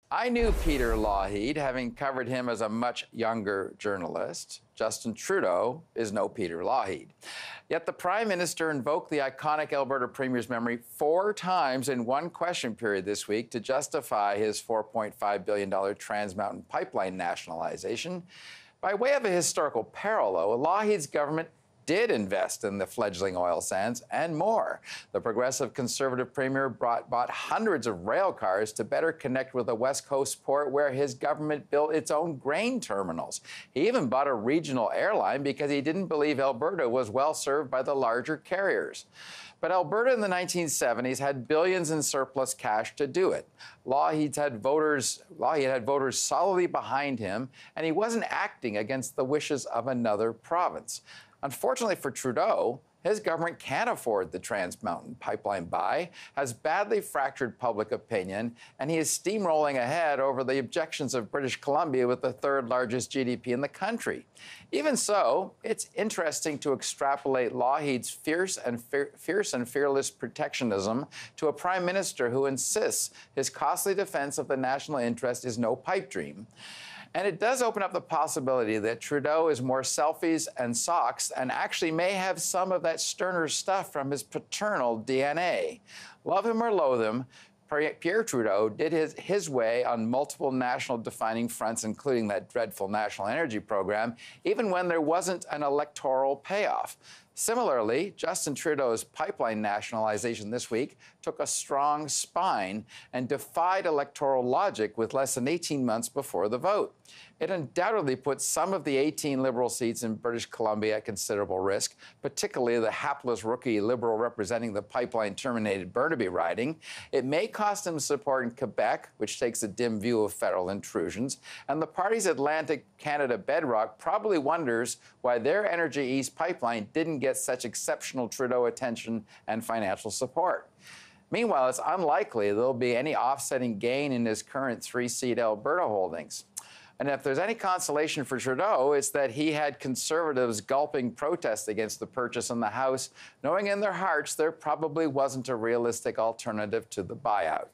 I knew Peter Lougheed, having covered him as a much younger journalist. Justin Trudeau is no Peter Lougheed. Yet the Prime Minister invoked the iconic Alberta Premier's memory 4 times in one question period this week to justify his $4.5 billion Trans Mountain Pipeline nationalization. By way of a historical parallel, Lougheed's government did invest in the fledgling oil sands and more. The progressive Conservative Premier bought hundreds of rail cars to better connect with a West Coast port where his government built its own grain terminals. He even bought a regional airline because he didn't believe Alberta was well served by the larger carriers. But Alberta in the 1970s had billions in surplus cash to do it. Lougheed had voters solidly behind him, and he wasn't acting against the wishes of another province. Unfortunately for Trudeau, his government can't afford the Trans Mountain Pipeline buy, has badly fractured public opinion, and he is steamrolling ahead over the objections of British Columbia with the 3rd largest GDP in the country. Even so, it's interesting to extrapolate Lougheed's fierce and fearless protectionism to a prime minister who insists his costly defense of the national interest is no pipe dream. And it does open up the possibility that Trudeau is more selfies and socks and actually may have some of that sterner stuff from his paternal DNA. Love him or loathe him, Pierre Trudeau did his way on multiple national defining fronts, including that dreadful national energy program, even when there wasn't an electoral payoff. Similarly, Justin Trudeau's pipeline nationalization this week took a strong spine and defied electoral logic with less than 18 months before the vote. It undoubtedly put some of the 18 Liberal seats in British Columbia at considerable risk, particularly the hapless rookie Liberal representing the pipeline-terminated Burnaby riding. It may cost him support in Quebec, which takes a dim view of federal intrusions, and the party's Atlantic Canada bedrock probably wonders why their Energy East pipeline didn't get such exceptional Trudeau attention and financial support. Meanwhile, it's unlikely there'll be any offsetting gain in his current 3-seat Alberta holdings. And if there's any consolation for Trudeau, it's that he had Conservatives gulping protest against the purchase in the House, knowing in their hearts there probably wasn't a realistic alternative to the buyout.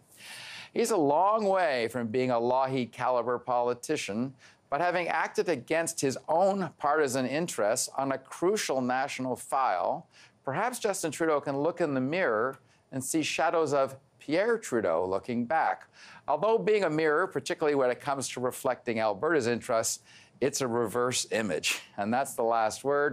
He's a long way from being a Lougheed-caliber politician, but having acted against his own partisan interests on a crucial national file, perhaps Justin Trudeau can look in the mirror and see shadows of Pierre Trudeau looking back. Although being a mirror, particularly when it comes to reflecting Alberta's interests, it's a reverse image. And that's the last word.